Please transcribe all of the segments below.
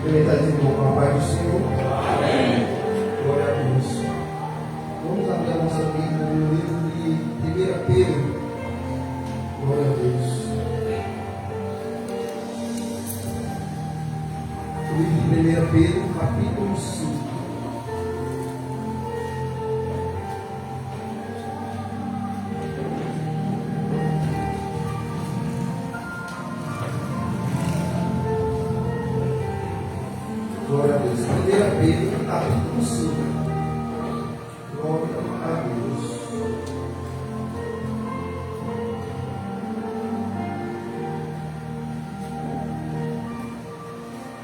Ele está dizendo com a paz do Senhor. Amém. Glória a Deus. Vamos abrir a nossa Bíblia no livro de 1 Pedro. Glória a Deus. O livro de 1 Pedro, capítulo 5. Glória a Deus. 1 Pedro, capítulo 5. Glória a Deus.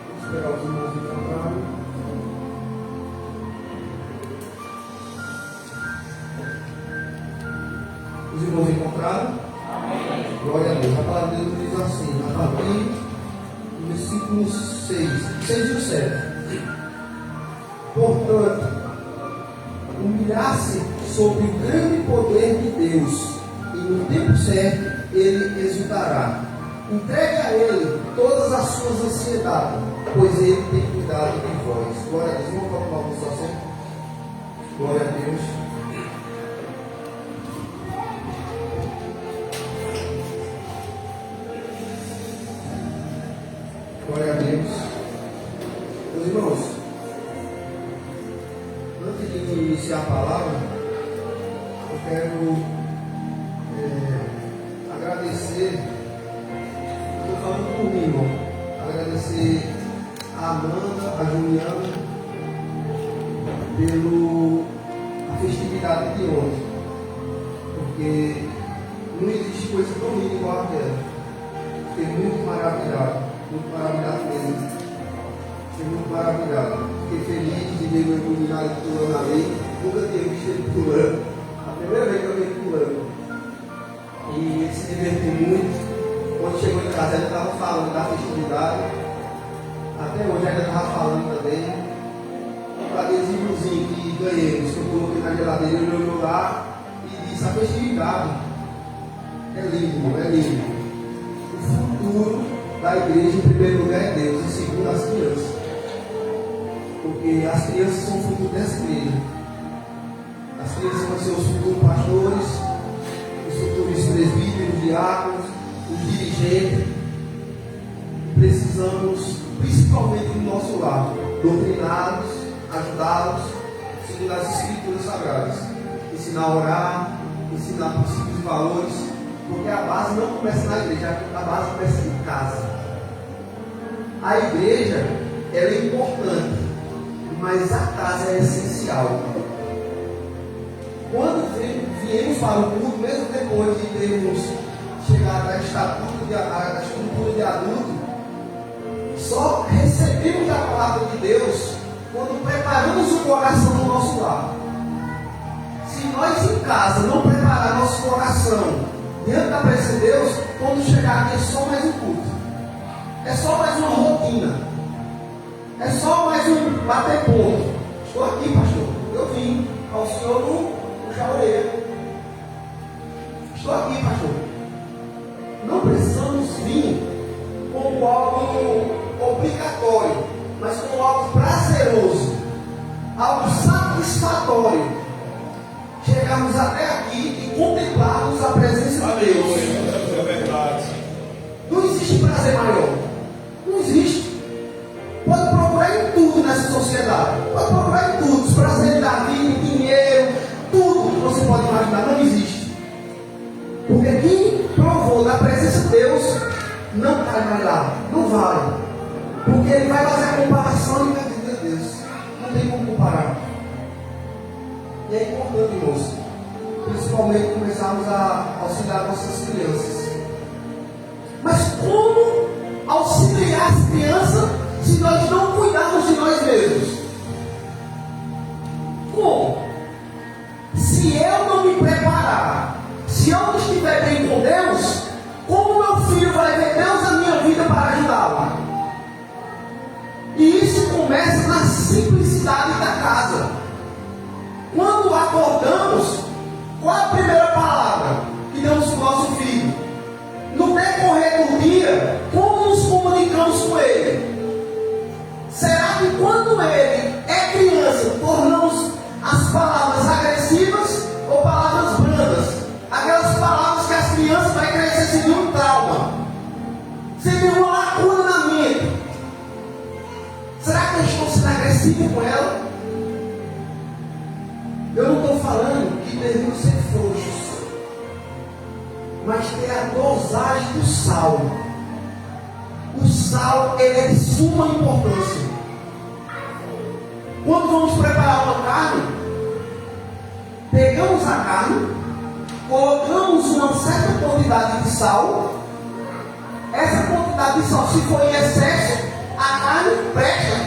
Vamos esperar os irmãos encontrarem. Os irmãos encontraram? Amém. Glória a Deus. A palavra de Deus diz assim, a partir do versículo 6 e 7. Portanto, humilhar-se sob o grande poder de Deus, e no tempo certo ele exultará. Entregue a ele todas as suas ansiedades, pois ele tem cuidado de vós. Glória a Deus. Vamos colocar uma situação. Glória a Deus. Glória a Deus. Meus irmãos, antes de iniciar a palavra, eu quero agradecer, estou falando por mim, irmão, agradecer a Amanda, a Juliana, pela festividade de ontem, porque não existe coisa tão linda igual aquela. Fiquei muito maravilhado mesmo. Fiquei muito maravilhado. Fiquei feliz de ver meu iluminado pulando a lei. Nunca tinha visto ele pulando. A primeira vez que eu vi ele pulando. E ele se divertiu muito. Quando chegou em casa, ele estava falando da festividade. Até hoje ainda estava falando também. O adesivozinho que ganhei, que eu coloquei na geladeira, ele olhou lá e disse: a festividade é lindo, é lindo. O futuro da igreja, em primeiro lugar, é Deus, e segundo, as crianças. Porque as crianças são o futuro dessa igreja. As crianças vão ser os futuros pastores, os futuros presbíteros, diáconos, os dirigentes. Precisamos, principalmente do nosso lado, doutriná-los, ajudá-los, segundo as Escrituras Sagradas. Ensinar a orar, ensinar princípios e valores, porque a base não começa na igreja, a base começa em casa. A igreja, ela é importante, mas a casa é essencial. Quando viemos para o culto, mesmo depois de termos chegado à estrutura de adulto, só recebemos a palavra de Deus quando preparamos o coração do nosso lar. Se nós em casa não preparar nosso coração diante da presença de Deus, quando chegar aqui é só mais um culto, é só mais uma rotina, é só mais um bater ponto. Estou aqui, pastor, eu vim ao senhor no Jaureiro. Estou aqui, pastor. Não precisamos vir como algo obrigatório, mas como algo prazeroso, algo satisfatório. Chegarmos até aqui e contemplarmos a presença de Deus. É verdade. Não existe prazer maior. Não existe. Pode procurar em tudo nessa sociedade. Pode procurar em tudo. Os prazeres da vida, dinheiro, tudo que você pode imaginar. Não existe. Porque quem provou da presença de Deus não vai mais lá. Não vai. Porque ele vai fazer a comparação e vai dizer: Deus, não tem como comparar. E é importante, irmãos, principalmente começarmos a auxiliar nossas crianças. Mas como auxiliar as crianças se nós não cuidarmos de nós mesmos? Como? Se eu não me preparar, se eu não estiver bem com Deus, como meu filho vai ver Deus na minha vida para ajudá-lo? E isso começa na simplicidade da casa. Quando acordamos, qual é a primeira palavra que damos para o nosso filho? No decorrer do dia, como nos comunicamos com ele? que quando ele é criança, tornamos as palavras agressivas ou palavras brandas? Aquelas palavras que as crianças vão crescer sem nenhum trauma, sem nenhuma lacuna na mente. Será que eu estou sendo agressivo com ela? Eu não estou falando que devemos ser frouxos, mas ter a dosagem do sal. O sal, ele é de suma importância. Quando vamos preparar uma carne, pegamos a carne, colocamos uma certa quantidade de sal. Essa quantidade de sal, se for em excesso, a carne presta?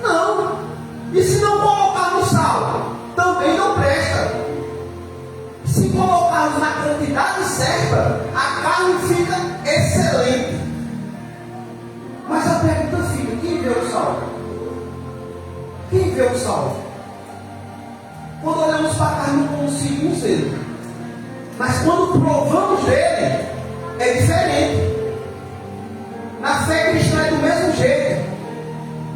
Não. E se não colocar no sal, também não presta. Se colocarmos na quantidade certa, a carne fica excelente. Mas a pergunta fica: quem vê o sal? Quem vê o sal? Quando olhamos para a carne, não conseguimos ver. Mas quando provamos dele, é diferente. Na fé cristã é do mesmo jeito.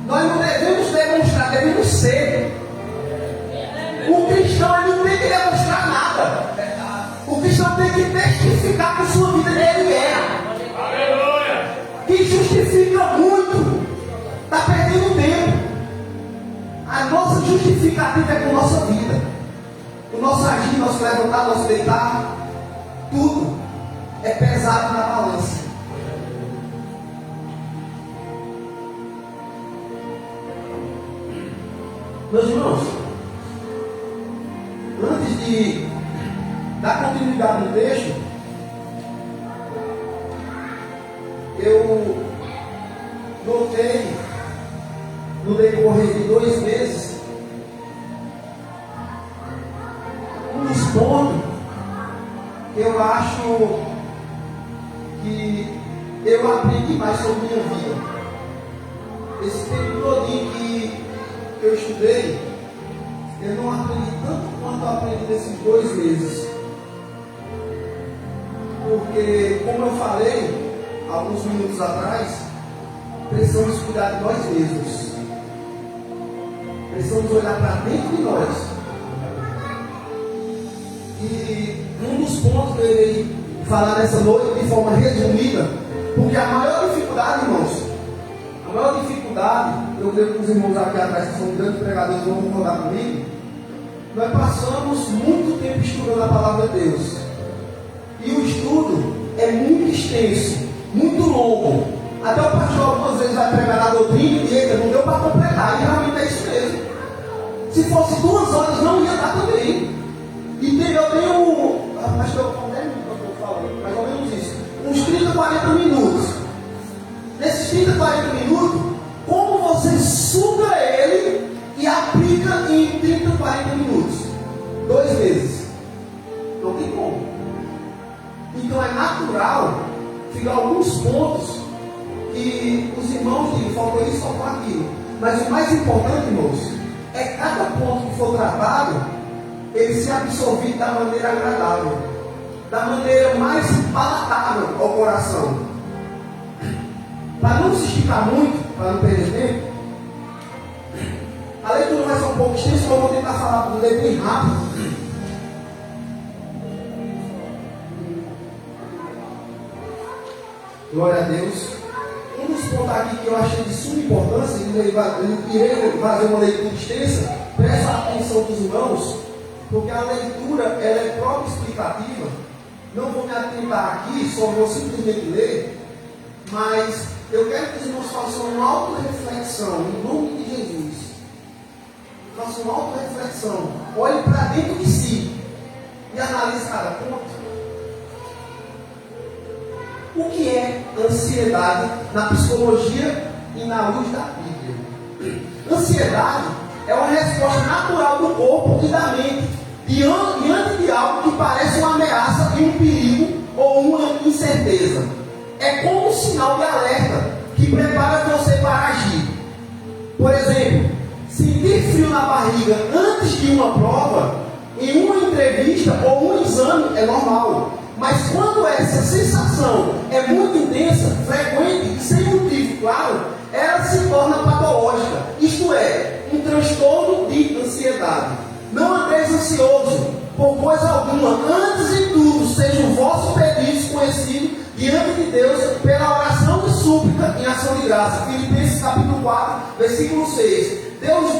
Nós não devemos demonstrar, devemos ser. O cristão ele não tem que demonstrar nada. O cristão tem que testificar com sua vida que ele é. Aleluia! Que justifica muito. Está perdendo tempo. A nossa justificativa é com a nossa vida. O nosso agir, nosso levantar, nosso deitar, tudo é pesado na balança. Meus irmãos, antes de dar continuidade no texto, eu notei no decorrer de 2 meses um dos pontos que eu acho que eu aprendi mais sobre minha vida. Esse tempo todinho que eu estudei, eu não aprendi tanto quanto eu aprendi nesses 2 meses. Porque, como eu falei alguns minutos atrás, precisamos cuidar de nós mesmos. Precisamos olhar para dentro de nós. E um dos pontos que eu irei falar nessa noite de forma resumida, porque a maior dificuldade, irmãos, a maior dificuldade, eu creio que os irmãos aqui atrás, que são grandes pregadores, vão concordar comigo, nós passamos muito tempo estudando a palavra de Deus. E o estudo é muito extenso, muito longo. Até o pastor algumas vezes vai pregar na doutrina e ele não deu para completar, e realmente é isso mesmo. Se fosse 2 horas, não ia dar também. E eu tenho, acho que eu falo, mais ou menos isso, uns 30, 40 minutos. Nesses 30, 40 minutos, como você suga ele e aplica em 30, 40 minutos? 2 meses. Não tem como. Então é natural ficar alguns pontos que os irmãos dizem, faltou isso, faltou aquilo. Mas o mais importante, irmãos, é cada ponto que for tratado, ele se absorver da maneira agradável, da maneira mais palatável ao coração. Para não se esticar muito, para não perder tempo, a leitura vai ser um pouco extensa, mas eu vou tentar falar bem rápido. Glória a Deus. Um dos pontos aqui que eu achei de suma importância, e irei fazer uma leitura extensa, presta a atenção dos irmãos, porque a leitura ela é própria explicativa. Não vou me atentar aqui, só vou simplesmente ler, mas eu quero que os irmãos façam uma auto-reflexão, em nome de Jesus. Façam uma auto-reflexão, olhe para dentro de si e analise cada ponto. O que é ansiedade na psicologia e na luz da Bíblia? Ansiedade é uma resposta natural do corpo e da mente diante de algo que parece uma ameaça e um perigo ou uma incerteza. É como um sinal de alerta que prepara você para agir. Por exemplo, sentir frio na barriga antes de uma prova, em uma entrevista ou um exame é normal. Mas quando essa sensação é muito intensa, frequente e sem motivo claro, ela se torna patológica. ansioso por coisa alguma, antes de tudo, seja o vosso pedido conhecido diante de Deus pela oração e súplica em ação de graça. Filipenses capítulo 4, versículo 6. Deus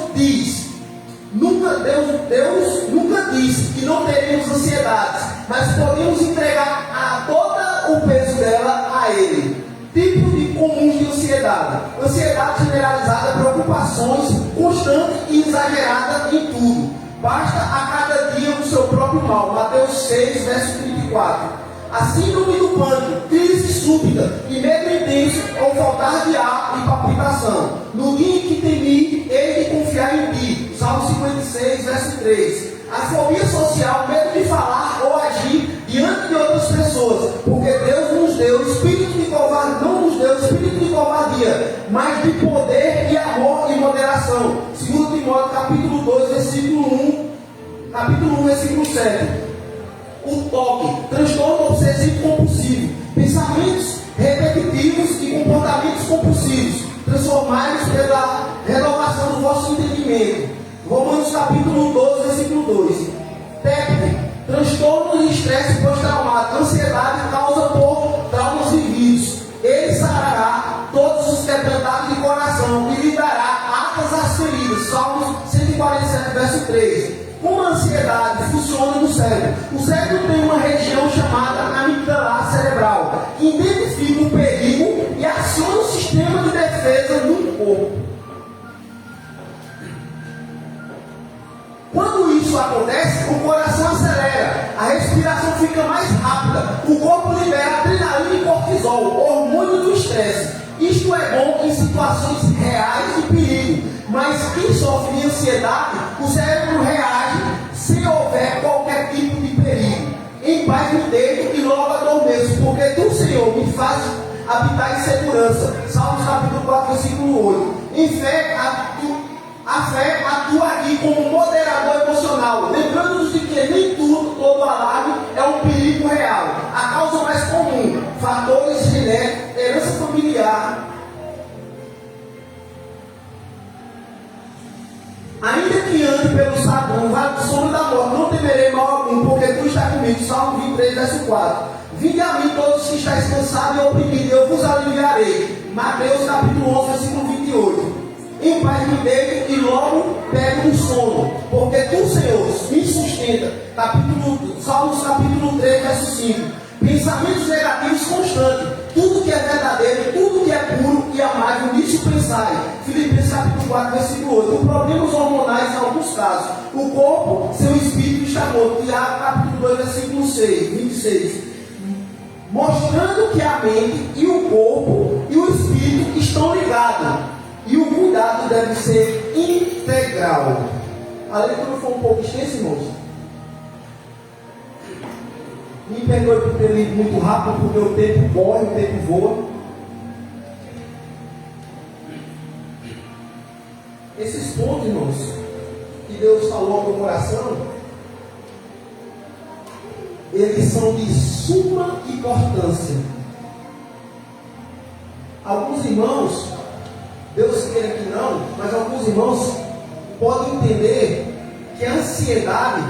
nunca disse que não teríamos ansiedades, mas podemos entregar todo o peso dela a Ele. Tipo de comum de ansiedade: ansiedade generalizada, preocupações constantes e exageradas em tudo. Basta a cada dia o seu próprio mal. Mateus 6, verso 34. A síndrome do pânico, crise súbita e medo intenso ou faltar de ar e palpitação. No dia em que temi, hei de confiar em ti. Salmo 56, verso 3. A fobia social, medo de falar ou agir diante de outras pessoas, porque Deus nos deu espírito de covardia, não nos deu espírito de covardia, mas de poder e amor e moderação. 2 Timóteo capítulo 2, versículo 1, capítulo 1, versículo 7. O TOC, transtorno obsessivo compulsivo, pensamentos repetitivos e comportamentos compulsivos, transformados pela renovação do vosso entendimento. Romanos capítulo 12, versículo 2. TEP, transtorno de estresse pós-traumático, ansiedade causa por traumas vividos. Ele sarará todos os quebrantados de coração e lhe dará atas às feridas. Salmos 147, verso 3. Como a ansiedade funciona no cérebro? O cérebro tem uma região chamada amigdalar cerebral, que identifica o perigo e aciona o sistema de defesa no corpo. Quando isso acontece, o coração acelera, a respiração fica mais rápida, o corpo libera adrenalina e cortisol, hormônio do estresse. Isto é bom em situações reais de perigo, mas quem sofre de ansiedade, o cérebro reage se houver qualquer tipo de perigo. Em paz me deito e logo adormeço, porque tu, Senhor, me faz habitar em segurança. Salmos capítulo 4, versículo 8. Em fé, a fé atua aqui como moderador emocional, lembrando-nos de que nem tudo, todo alarme, é um perigo real. A causa mais comum, fatores genéticos, herança familiar. Ainda que ande pelo sabão, vale do sono da morte, não temerei mal algum, porque tu está comigo. Salmo 23, verso 4. Vinde a mim todos os que estáis cansados e oprimidos, eu vos aliviarei. Mateus capítulo 11, versículo 28. Em paz me deito e logo pego no sono, porque tu, Senhor, me sustenta. Salmos capítulo 3, verso 5. Pensamentos negativos constantes, tudo que é verdadeiro, tudo que é puro e amável, nisso pensai. Filipenses capítulo 4, versículo 8. Problemas hormonais em alguns casos, o corpo, seu espírito está morto. Tiago capítulo 2, versículo 6, 26. Mostrando que a mente e o corpo e o espírito estão ligados. E o cuidado deve ser integral. A leitura foi um pouco extensa, irmãos. Me perdoe por ter lido muito rápido, porque o tempo corre, o tempo voa. Esses pontos, irmãos, que Deus falou ao meu coração, eles são de suma importância. Alguns irmãos, Deus queira que não, mas alguns irmãos podem entender que a ansiedade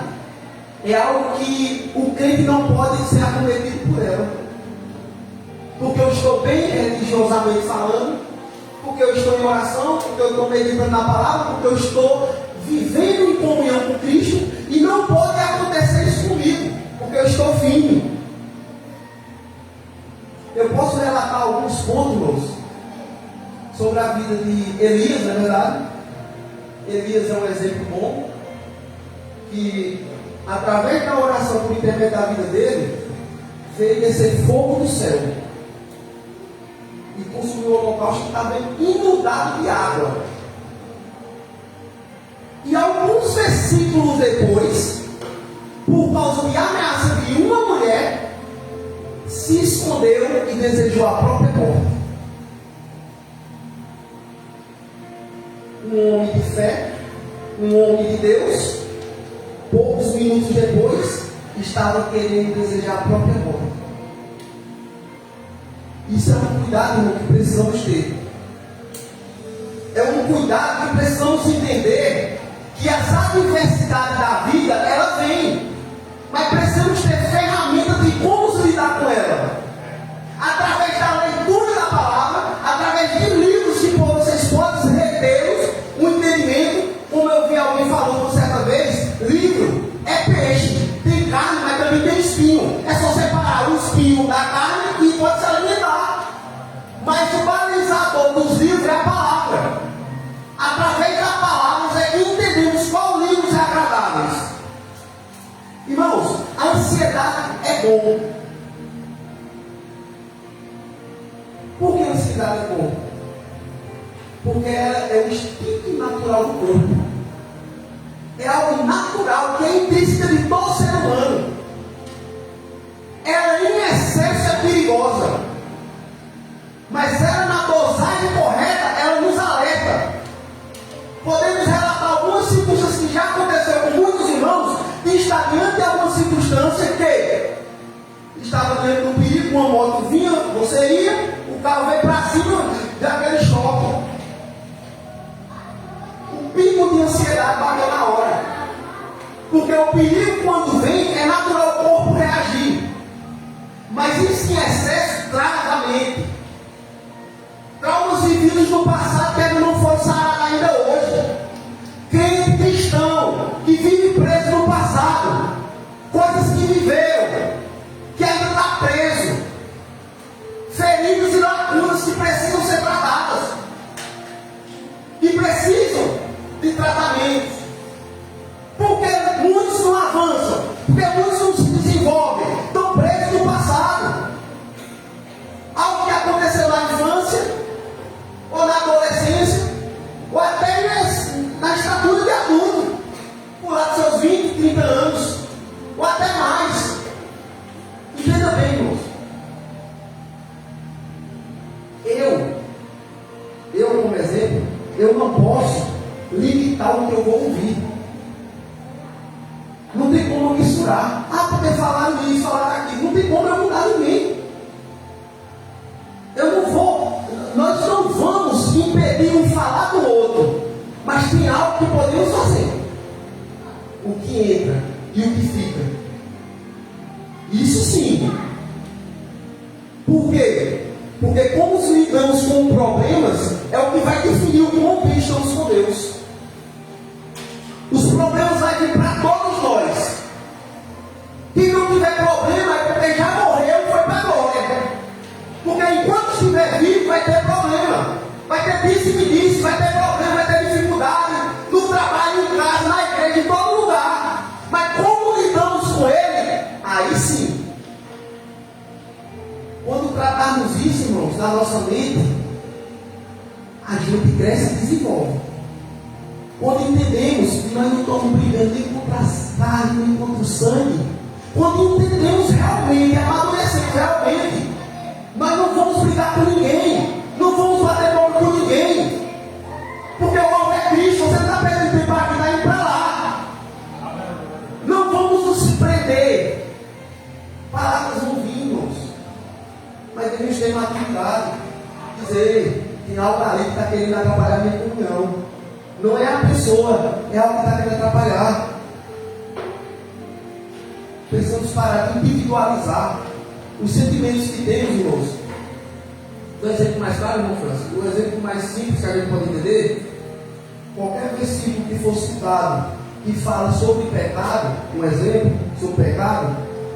é algo que o crente não pode ser acometido por ela. Porque eu estou bem religiosamente falando, porque eu estou em oração, porque eu estou meditando na palavra, porque eu estou vivendo em comunhão com Cristo, e não pode acontecer isso comigo, porque eu estou firme. Eu posso relatar alguns pontos, irmãos, sobre a vida de Elias, não é verdade? Elias é um exemplo bom, que através da oração por intermédio da vida dele, veio descer fogo do céu e consumiu o holocausto que estava inundado de água. E alguns versículos depois, por causa de ameaça de uma mulher, se escondeu e desejou a própria morte. Um homem de fé, um homem de Deus, poucos minutos depois, estava querendo desejar a própria morte. Isso é um cuidado, irmão, que precisamos ter. É um cuidado que precisamos entender que as adversidades da vida, ela vem. Mas precisamos ter ferramentas de como se lidar com ela. Através da leitura da palavra, através de livros que vocês podem retê-los, o entendimento, como eu vi alguém falando certa vez, livro é peixe, tem carne, mas também tem espinho. É só separar o espinho da carne e pode se alimentar. Mas o balizador dos livros é a palavra. Através da palavra é que entendemos qual livros é agradáveis. Irmãos, a ansiedade é bom. Por que a ansiedade é bom? Porque ela é o instinto natural do corpo. É algo natural que é intrínseca de todo ser humano. Ela em excesso é perigosa. Mas ela na dosagem correta, ela nos alerta. Podemos relatar algumas circunstâncias que já aconteceram com muitos irmãos que está diante de alguma circunstância que estava diante de um perigo, uma moto vinha, você ia, o carro veio para cima daquele choque. O pico de ansiedade bateu na hora. Porque o perigo, quando vem, é natural o corpo reagir. Mas isso em excesso traz a mente. Traumas vividos no passado que ainda não foram sarados ainda hoje. Crente cristão que vive preso no passado. Coisas que viveram, que ainda está preso. Feridas e lacunas que precisam ser tratadas. Que precisam de tratamentos. Porque muitos não avançam. Porque muitos não se desenvolvem. Estão presos no passado. Algo que aconteceu na infância, ou na adolescência, ou até na estatura de adulto, por lá dos seus 20, 30 anos, ou até mais. Entenda bem, irmãos. Eu como exemplo, eu não posso limitar o que eu vou ouvir. Não tem como eu misturar. Poder falar nisso, falar aquilo. Não tem como eu mudar ninguém. Eu não vou. Nós não vamos impedir um falar do outro. Mas tem algo que podemos fazer. O que entra e o que fica. Isso sim. Por quê? Porque como lidamos com problemas é o que vai definir o quão bem estamos com Deus. Os problemas vão vir para todos nós. Quem não tiver problema é porque já morreu e foi para a glória. Porque enquanto estiver vivo vai ter problema. Vai ter disse, vai ter problema, vai ter dificuldade no trabalho, em casa, na igreja, em todo lugar. Mas como lidamos com ele? Aí sim. Quando tratarmos isso, irmãos, na nossa mente, a gente cresce e desenvolve. Quando entendemos que nós não estamos brigando nem contra a carne, nem contra o sangue. Quando entendemos realmente, amadurecemos realmente, nós não vamos brigar com ninguém. Não vamos bater boca com ninguém. Porque o alvo é Cristo. Você não está perdendo tempo aqui, está indo para lá. Não vamos nos prender. Palavras vão vir, irmãos. Mas devemos ter maturidade. Dizer, tem algo ali que está querendo atrapalhar a minha comunhão. Não é a pessoa, é algo que está querendo atrapalhar. Precisamos parar de individualizar os sentimentos que temos, irmãos. O exemplo mais claro, irmão Francisco, o exemplo mais simples que a gente pode entender, qualquer versículo que for citado, que fala sobre pecado, um exemplo sobre pecado,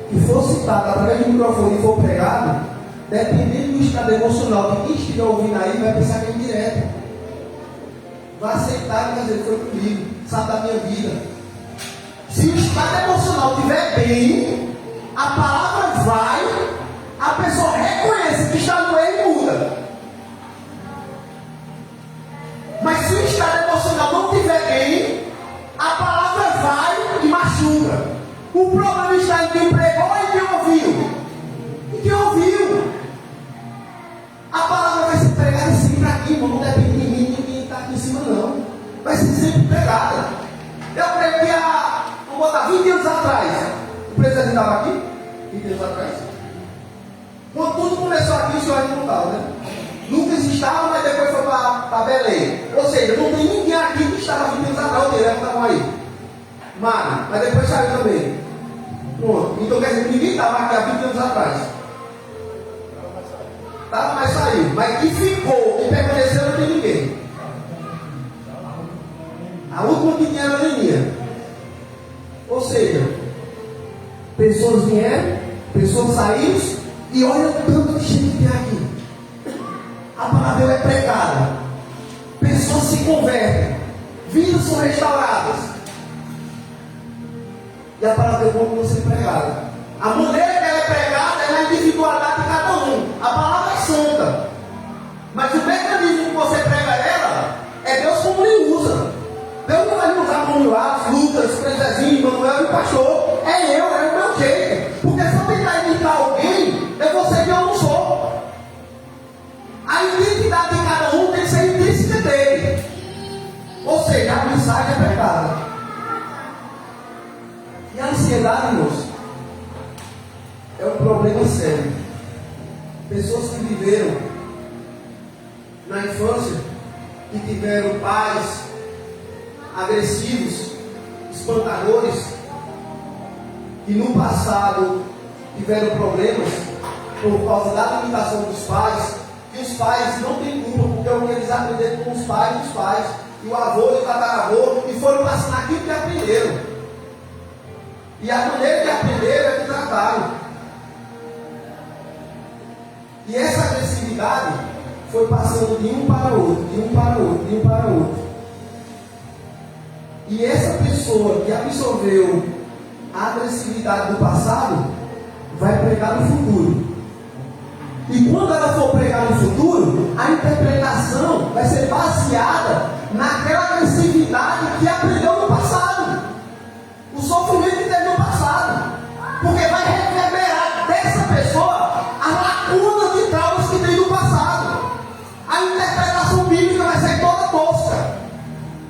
que for citado através do microfone e for pregado, dependendo do estado emocional de quem estiver ouvindo aí, vai pensar que é indireto. Vai aceitar e vai dizer, foi comigo, sabe da minha vida. Se o estado emocional estiver bem, a palavra vai, a pessoa reconhece que está no erro e muda. Mas se o estado emocional não estiver bem, a palavra vai e machuca. O problema está em quem pregou e em quem ouviu. E quem ouviu. A palavra vai ser pregada sempre aqui, não depende de mim, ninguém está aqui em cima não. Vai ser sempre pregada. Eu preguei vamos botar 20 anos atrás. O presidente estava aqui? 20 anos atrás. Quando tudo começou aqui, o senhor ainda não estava, né? Nunca estava, mas depois foi para para Belém. Ou seja, não tem ninguém aqui que estava 20 anos atrás. Ok, levantavam aí. Mara, mas depois saiu também. Pronto. Então quer dizer que ninguém estava aqui há 20 anos atrás. Estava, mas saiu. Mas que ficou, que permaneceu, não tem ninguém. A última que tinha era a Leninha. Ou seja, pessoas vieram, pessoas saíram, e olha o tanto de gente que tem aqui. A palavra é pregada. Pessoas se convertem. Vidas são restauradas. E a palavra é como ser pregada. A maneira que ela é pregada é na individualidade de cada um. A palavra é santa. Mas o mecanismo que você prega ela é Deus como Ele usa. Deus não vai me usar como Lucas, Prezezinho, Manuel e o pastor. É eu, é o meu jeito. Porque se eu tentar imitar alguém, eu vou ser que eu não sou. A identidade de cada um tem que ser intrínseca dele. Ou seja, a mensagem é pregada. E a ansiedade, irmãos, é um problema sério. Pessoas que viveram na infância e tiveram pais agressivos, espantadores, que no passado tiveram problemas por causa da limitação dos pais, e os pais não têm culpa, porque é o que eles aprenderam com os pais dos pais, e o avô e o tataravô, e foram passando aquilo que aprenderam. E a maneira que aprenderam é que trataram. E essa agressividade foi passando de um para outro, de um para outro, de um para outro. E essa pessoa que absorveu a agressividade do passado vai pregar no futuro. E quando ela for pregar no futuro, a interpretação vai ser baseada naquela agressividade que aprendeu no passado. O sofrimento que teve no passado. Porque vai reverberar dessa pessoa a lacuna de traumas que tem no passado. A interpretação bíblica vai ser toda tosca.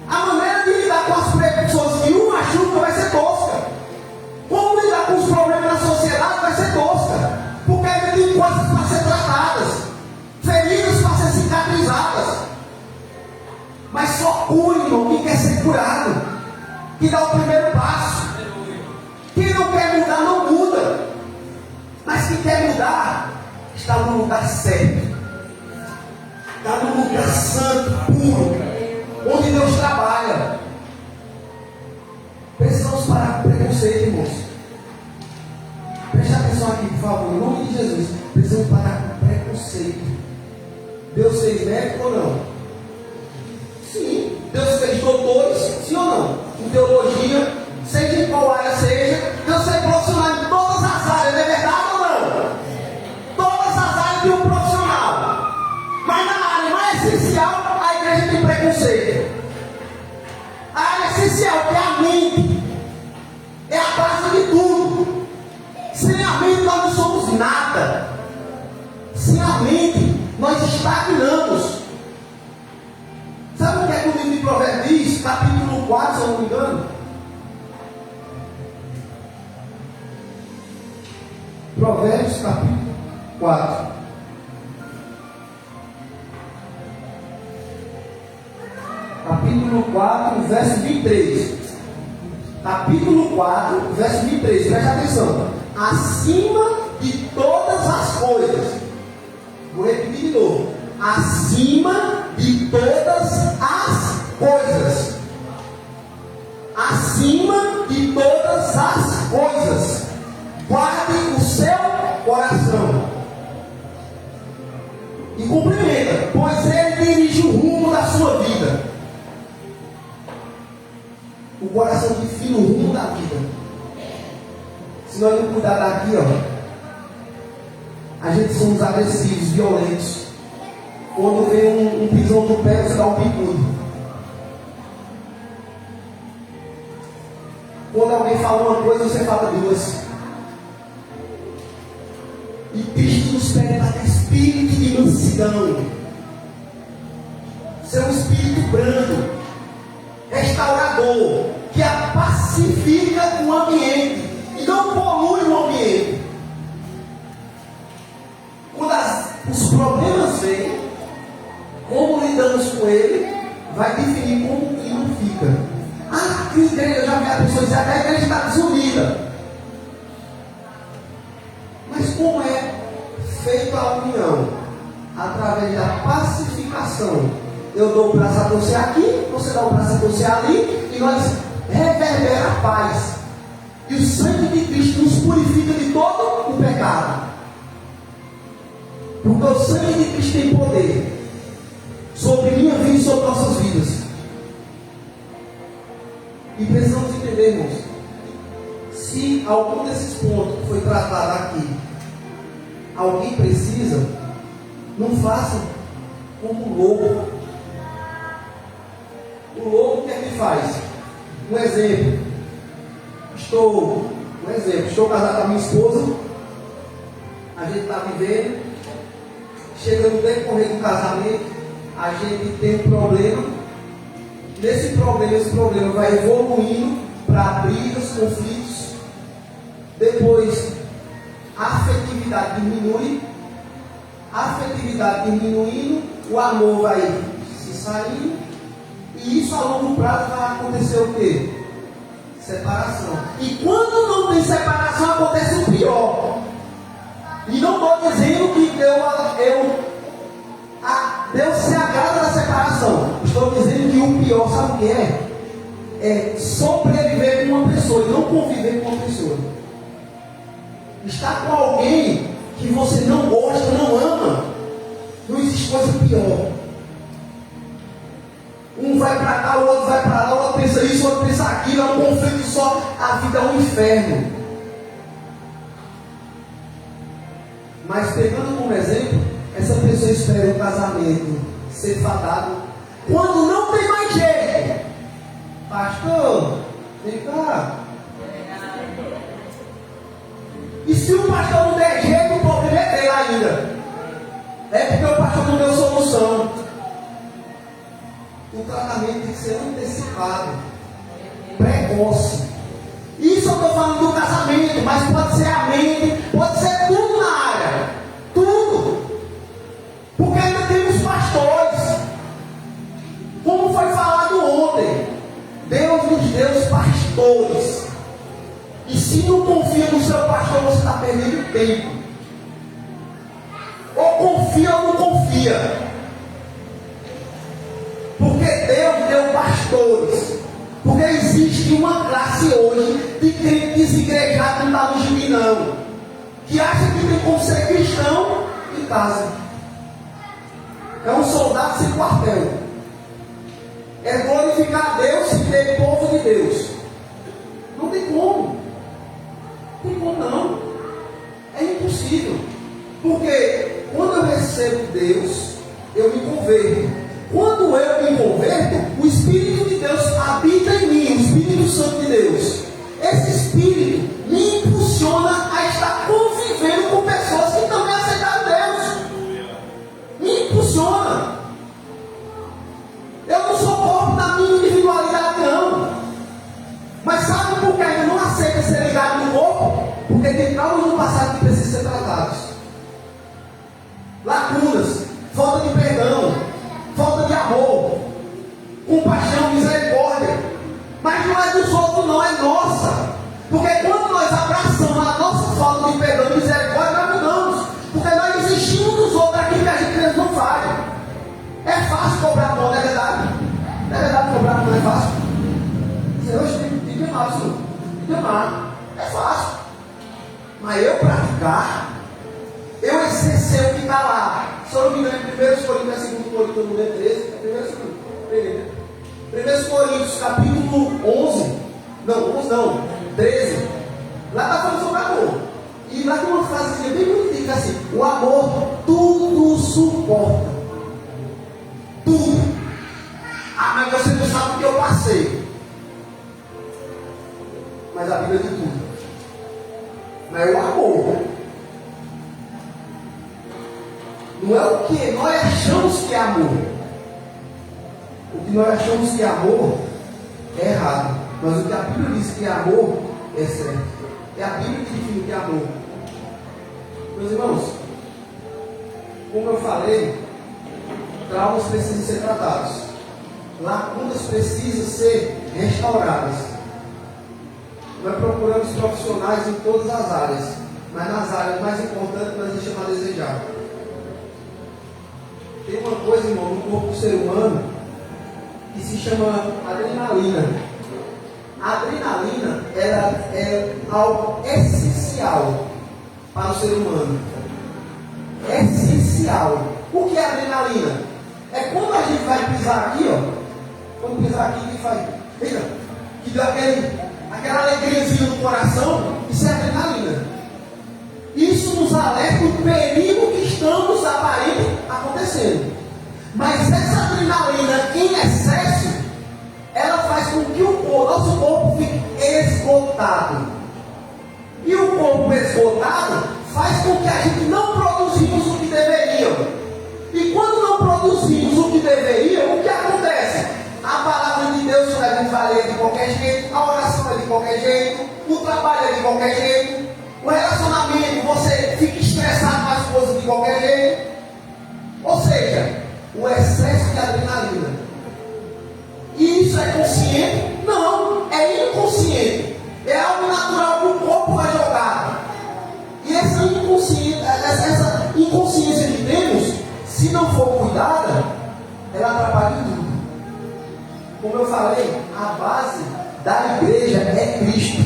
A maneira de lidar com as pessoas que um machuca vai ser tosca. Como lidar com os problemas da sociedade vai ser tosca. Porque ainda tem coisas para ser tratadas, feridas para ser cicatrizadas. Mas só cura, irmão, quem quer ser curado, que dá o primeiro passo. Quem não quer mudar, não muda. Mas quem quer mudar, está no lugar certo, está no lugar santo, puro, onde Deus trabalha. Precisamos parar com preconceito, irmãos. Preste atenção aqui, por favor, em nome de Jesus. Precisamos parar com preconceito. Deus fez médico ou não? Sim. Deus fez doutores, sim ou não? Em teologia, seja em qual área seja, Deus fez profissional em todas as áreas, não é verdade ou não? Todas as áreas tem um profissional. Mas na área mais essencial, a igreja tem preconceito. A área essencial, que é a mente, é a base de tudo. Sem a mente nós não somos nada. Sem a mente nós estagnamos. Sabe o que é que o livro de Provérbios diz? Capítulo 4, se eu não me engano. Provérbios capítulo 4. Capítulo 4, verso 23. Capítulo 4, verso 23. Preste atenção. Acima de todas as coisas. Vou repetir de novo. Acima de todas as coisas. Acima de todas as coisas. Guarde o seu coração. E cumprimenta, pois ele dirige o rumo da sua vida. O coração define o rumo da vida. Se nós não cuidar daqui, a gente somos agressivos, violentos. Quando vem um pisão no pé, você dá um picudo. Quando alguém fala uma coisa, você fala duas. E Cristo nos pede para ter espírito de mansidão. Ser um espírito brando, restaurador, que pacifica o ambiente e não polui o ambiente. Quando os problemas vêm, como lidamos com ele vai definir como o clima fica. Ah, que igreja, eu já vi a pessoa dizer que a igreja está desunida. Mas como é feita a união? Através da pacificação. Eu dou o braço a torcer aqui, você dá o braço a torcer ali, e nós reverbera a paz. E o sangue de Cristo nos purifica de todo o pecado. Porque o sangue de Cristo tem poder sobre minha vida e sobre nossas vidas. E precisamos entender, irmãos, se algum desses pontos que foi tratado aqui, alguém precisa, não faça como o lobo. O lobo o que é que faz? Um exemplo. Estou casado com a minha esposa, a gente está vivendo, chega no decorrer do casamento, a gente tem um problema. Esse problema vai evoluindo para brigas, conflitos. Depois, a afetividade diminuindo, o amor vai se saindo, e isso a longo prazo vai acontecer o quê? Separação. E quando não tem separação, acontece o pior. E não estou dizendo que Deus se agrada da separação. Estou dizendo que o pior, sabe o que é? É sobreviver com uma pessoa e não conviver com uma pessoa. Estar com alguém que você não gosta, não ama, não existe coisa pior. Um vai para cá, o outro vai para lá, o outro pensa isso, o outro pensa aquilo, é um conflito só, a vida é um inferno. Mas pegando como exemplo, essa pessoa espera o casamento ser fadado quando não tem mais jeito. Pastor, vem cá. E se o pastor não der jeito, o problema é dele ainda. É porque o pastor não deu solução. O tratamento tem que ser antecipado, precoce. Isso eu estou falando do casamento, mas pode ser a mente, pode ser tudo na área. Tudo. Porque ainda temos pastores. Como foi falado ontem, Deus nos deu os pastores. E se não confia no seu pastor, você está perdendo tempo. Ou confia ou não confia. Porque Deus deu pastores. Porque existe uma classe hoje de crente desigrejados não está no gibi não. Que acha que tem como ser cristão em casa. É um soldado sem quartel. É glorificar a Deus sem ter povo de Deus. Não tem como. Não tem como não. É impossível. Porque quando eu recebo Deus, eu me converto. Quando eu me converto, o Espírito de Deus habita em mim, o Espírito Santo de Deus. Esse Espírito me impulsiona a estar convivendo com pessoas que também aceitaram Deus. Me impulsiona. Eu não sou corpo na minha individualidade, não. Mas sabe por que eu não aceito ser ligado no corpo? Porque tem traumas no passado que precisam ser tratados. Lacunas, falta de perdão, falta de amor, compaixão, misericórdia. Mas não é dos outros, não, é nossa. Porque quando nós abraçamos a nossa falta de perdão e misericórdia, nós mudamos. Porque nós exigimos dos outros aquilo que a gente mesmo não faz. É fácil cobrar a mão, não é verdade? Não é verdade cobrar a mão, é fácil? Senhor, tem que amar, senhor. Tem que amar. É fácil. Mas eu praticar, eu exercer o que está lá. Se eu não me engano, 1 Coríntios, 2 Coríntios, não é 13, 1 Coríntios, capítulo 11, não, 11 não, 13, lá está falando sobre amor. E lá tem uma frase bem bonitinha, que é assim: o amor tudo suporta. Tudo. Ah, mas você não sabe o que eu passei. Mas a Bíblia é de tudo. Mas é o amor. Não é o que nós achamos que é amor. O que nós achamos que é amor é errado. Mas o que a Bíblia diz que é amor é certo. É a Bíblia que define o que é amor. Meus irmãos, como eu falei, traumas precisam ser tratados, lacunas precisam ser restauradas. Nós procuramos profissionais em todas as áreas, mas nas áreas mais importantes nós deixamos a desejar. Tem uma coisa, irmão, no corpo do ser humano que se chama adrenalina. A adrenalina, ela é algo essencial para o ser humano. Essencial. O que é adrenalina? É quando a gente vai pisar aqui, ó. Quando pisar aqui, que faz? Veja, que dá aquela alegriazinha no coração. Isso é adrenalina. Isso nos alerta do perigo que estamos aparente acontecendo. Mas essa adrenalina em excesso, ela faz com que o nosso corpo fique esgotado. E o corpo esgotado faz com que a gente não produzimos o que deveríamos. E quando não produzimos o que deveríamos, o que acontece? A palavra de Deus a gente vai ler de qualquer jeito, a oração é de qualquer jeito, o trabalho é de qualquer jeito, o relacionamento, você fica estressado com as coisas de qualquer jeito. Ou seja, o excesso de adrenalina. E isso é consciente? Não, é inconsciente. É algo natural que o corpo vai jogar. E essa inconsciência que temos, se não for cuidada, ela atrapalha tudo. Como eu falei, a base da igreja é Cristo.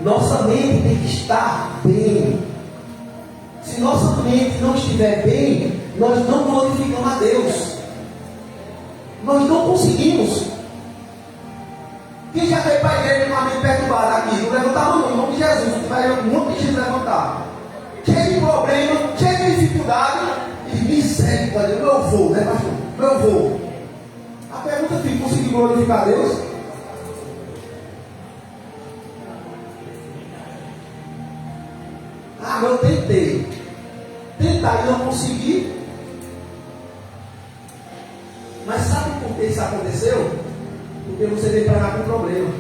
Nossa mente tem que estar bem. Se nossa mente não estiver bem, nós não glorificamos a Deus. Nós não conseguimos. Quem já veio para a igreja com a mente perturbada aqui? Não levanta a mão, em nome de Jesus. Vai um monte de gente levantar. Cheio de problema, cheio de dificuldade. E misericórdia, meu voo, né, pastor? Meu voo. A pergunta fica: conseguir glorificar a Deus? Ah, eu tentei. Tentar e não consegui. Mas sabe por que isso aconteceu? Porque você veio para cá com problema.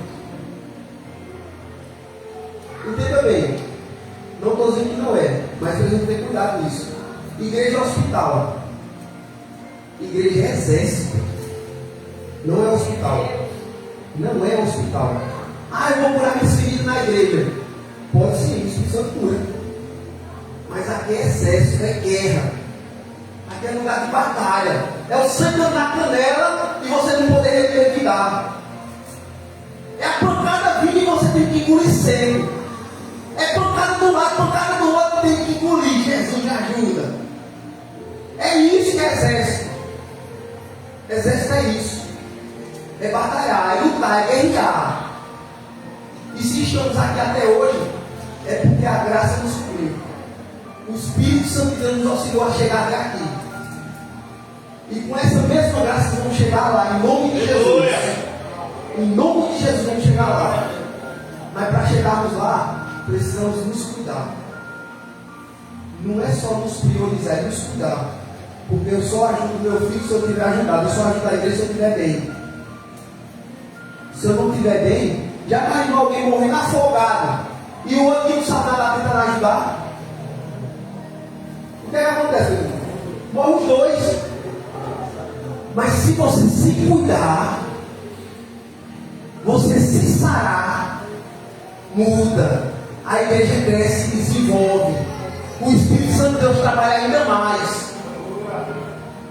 Entenda bem. Não estou dizendo que não é, mas precisamos ter cuidado nisso. Igreja é hospital. Igreja é exército. Não é hospital. Não é hospital. Ah, eu vou curar minhas feridas na igreja. Pode sim, isso precisa cura. Mas aqui é exército, é guerra. Aqui é lugar de batalha. É o sangue na canela e você não poder revidar. É a pancada vindo e você tem que engolir seco. É pancada do lado, pancada do outro, tem que engolir. Jesus me ajuda. É isso que é exército. Exército é isso. É batalhar, é lutar, é guerrear. E se estamos aqui até hoje, é porque a graça nos cobriu. O Espírito Santo de Deus nos auxiliou a chegar até aqui. E com essa mesma graça vamos chegar lá, em nome de Jesus. Em nome de Jesus vamos chegar lá. Mas para chegarmos lá, precisamos nos cuidar. Não é só nos priorizar, é nos cuidar. Porque eu só ajudo meu filho se eu estiver ajudado. Eu só ajudo a igreja se eu estiver bem. Se eu não estiver bem, já imaginou alguém morrendo afogado e o outro que não sabe nada tentando ajudar? O que acontece? Morre os dois. Mas se você se cuidar, você se sarar, muda, a igreja cresce e desenvolve. O Espírito Santo de Deus trabalha ainda mais.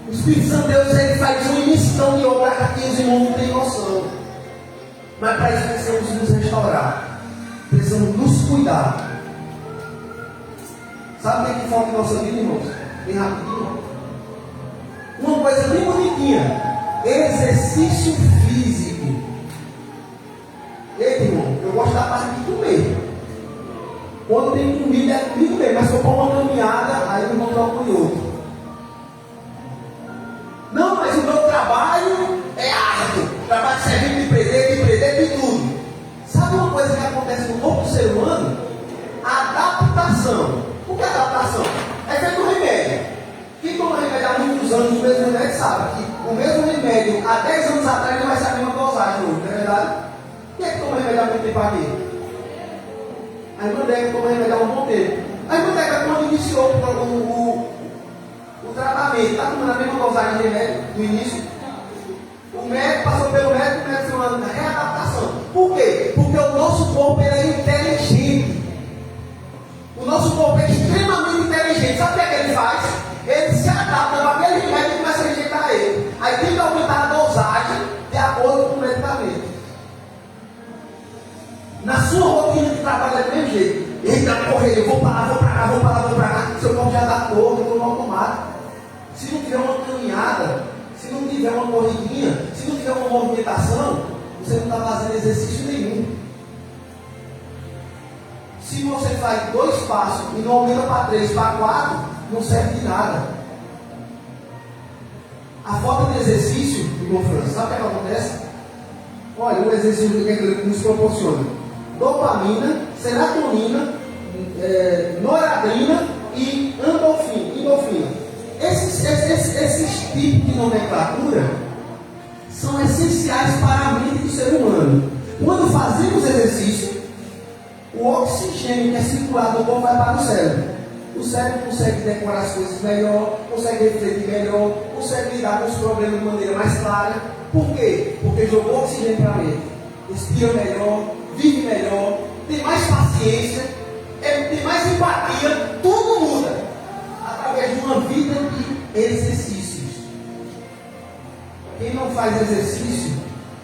O Espírito Santo de Deus, ele faz uma imensidão de obra que os irmãos não têm noção. Mas para isso precisamos nos restaurar. Precisamos nos cuidar. Sabe o que falta em nossa vida, irmãos? Bem rapidinho. Uma coisa bem bonitinha: exercício físico. Eita, irmão, eu gosto da parte de comer. Quando tem comida, é comigo mesmo. Mas se eu for uma caminhada, aí eu vou procurar outro. Não, mas o meu trabalho é árduo. Trabalho servindo de prender de tudo. Sabe uma coisa que acontece no corpo do ser humano? Adaptação. O que é adaptação? É feito um remédio. Quem toma remédio há muitos anos, o mesmo remédio sabe que o mesmo remédio há 10 anos atrás não vai saber uma dosagem hoje, não é verdade? Quem é que toma remédio há muito tempo aqui? A irmã Deca toma remédio há um bom tempo. A irmã Deca, quando iniciou O tratamento, está tomando a mesma dosagem de remédio no início. O médico passou pelo médico, o médico fez uma readaptação. Por quê? Porque o nosso corpo ele é inteligente. O nosso corpo é extremamente inteligente. Sabe o que é que ele faz? Ele se adapta para aquele remédio e começa a rejeitar ele. Aí tem que aumentar a dosagem de acordo com o medicamento. Na sua rotina de trabalho é do mesmo jeito. Eita, correr, eu vou para lá, vou para cá, vou para lá, vou para cá. Seu corpo já adaptou, eu estou no automático. Se não tiver uma caminhada, se não tiver uma corridinha, se não tiver uma movimentação, você não está fazendo exercício nenhum. Se você faz 2 passos e não aumenta para 3, para 4, não serve de nada. A falta de exercício, irmão França, sabe o que acontece? Olha, o exercício que ele nos proporciona: dopamina, serotonina, noradrenalina e endorfina. Esses tipos de nomenclatura são essenciais para a mente do ser humano. Quando fazemos exercício, o oxigênio que é circulado no corpo vai para o cérebro. O cérebro consegue decorar as coisas melhor, consegue refletir melhor, consegue lidar com os problemas de maneira mais clara. Por quê? Porque jogou oxigênio para a mente. Respira melhor, vive melhor, tem mais paciência, tem mais empatia, tudo muda através de uma vida de exercícios. Quem não faz exercício,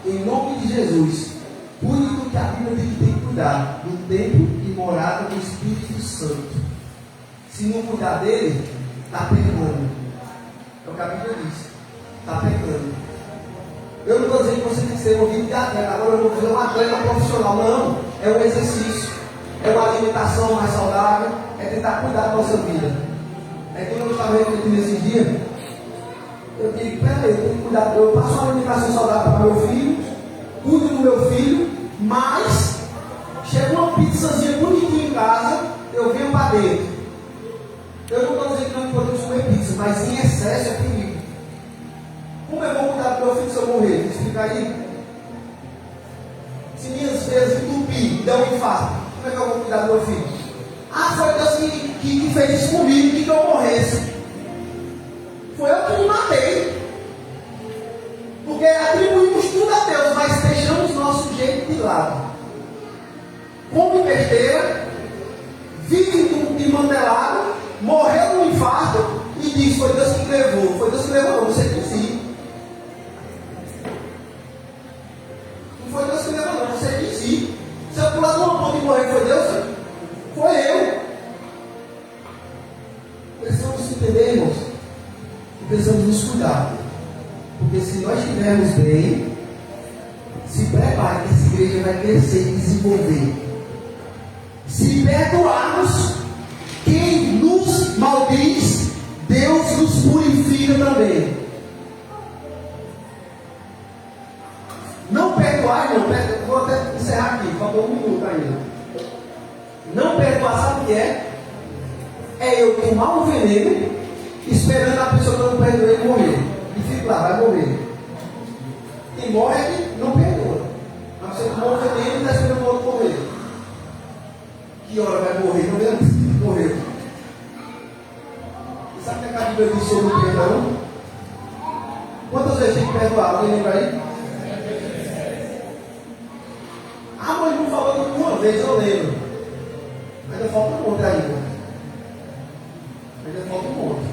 em nome de Jesus, cuide do que a Bíblia diz que tem que cuidar, do tempo e morada do Espírito Santo. Se não cuidar dele, está pecando. É o que a Bíblia diz. Está pecando. Eu não estou dizendo que você tem que ser movido de atleta. Agora eu vou fazer um atleta profissional. Não. É um exercício. É uma alimentação mais saudável. É tentar cuidar da nossa vida. É que eu estava refletindo esses dias. Eu digo, peraí, eu tenho que cuidar. Eu passo uma alimentação saudável para meu filho. Cuido do meu filho. Mas chega uma pizzazinha bonitinha em casa. Eu venho para dentro. Eu não estou dizendo que não podemos comer pizza, mas em excesso é perigo. Como eu vou cuidar do meu filho se eu morrer? Me explica aí. Se minhas veias entupir e der um infarto, como é que eu vou cuidar do meu filho? Ah, foi Deus que fez isso comigo, que eu morresse. Foi eu que me matei. Porque atribuímos tudo a Deus, mas deixamos nosso jeito de lado. Come besteira, vive desmantelado, morreu num infarto e diz: foi Deus que levou. Foi Deus que levou, não, você quis ir. Não foi Deus que levou, não, você quis ir. Se eu pular numa ponta e morrer, foi Deus? Foi eu. Precisamos entender, irmãos, que precisamos nos cuidar. Porque se nós estivermos bem, se prepare que essa igreja vai crescer e desenvolver. Se perdoarmos quem nos maldiz, Deus nos purifica também. Não perdoar, não, vou até encerrar aqui, faltou 1 minuto ainda. Não perdoar, sabe o que é? É eu tomar um veneno, esperando a pessoa que eu não perdoei morrer. E fico lá, vai morrer. Quem morre não perdoa. Mas você tomou um veneno e está esperando o outro morrer. Que hora vai morrer? Não lembro? Morreu. E sabe o que a Bíblia diz sobre o perdão? Quantas vezes tem que perdoar? Alguém lembra aí? Ah, mas não falou uma vez, eu lembro. Ainda falta um monte ainda. Ainda falta um monte.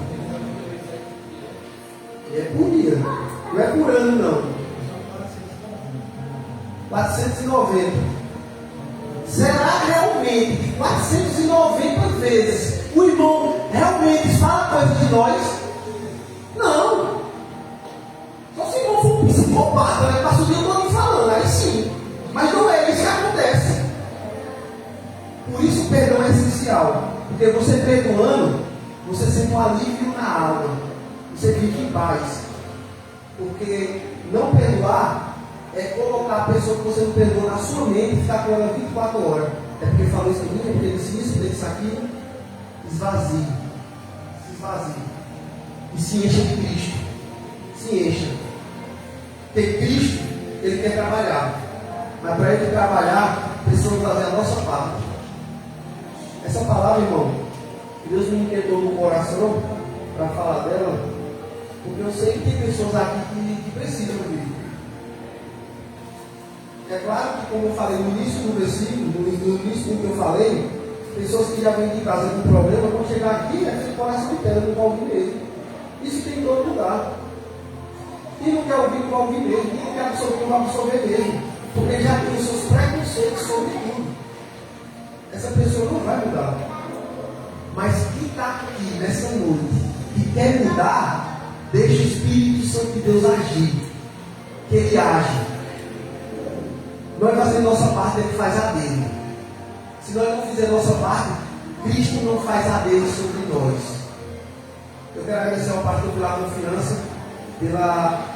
E é por dia. Não é por ano, não. 490. Será realmente que 490 vezes o irmão realmente fala coisa de nós? Não. Só se o irmão for um psicopata, né? Passa o dia todo falando, aí sim. Mas não é isso que acontece. Por isso o perdão é essencial. Porque você perdoando, você sente um alívio na alma. Você fica em paz. Porque não perdoar é colocar a pessoa que você não perdoa na sua mente e ficar com ela 24 horas. É porque falou isso aqui, é porque disse isso, disse aquilo. Esvazie. Se esvazie. E se encha de Cristo. Se encha. Porque Cristo, Ele quer trabalhar. Mas para Ele trabalhar, precisamos fazer a nossa parte. Essa palavra, irmão, que Deus me inquietou no coração, para falar dela, porque eu sei que tem pessoas aqui que precisam ouvir. É claro que, como eu falei no início do versículo, no início do que eu falei, pessoas que já vêm de casa com problema vão chegar aqui e aquele coração de pedra não vai ouvir mesmo. Isso tem em todo lugar. Quem não quer ouvir, não vai ouvir mesmo. Quem não quer absorver, não vai absorver mesmo. Porque já tem os seus preconceitos sobre tudo. Essa pessoa não vai mudar. Mas quem está aqui nessa noite e quer mudar, deixa o Espírito Santo de Deus agir. Que Ele age. Nós fazemos nossa parte, Ele faz a dele. Se nós não fizermos nossa parte, Cristo não faz a dele sobre nós. Eu quero agradecer ao pastor pela confiança, pela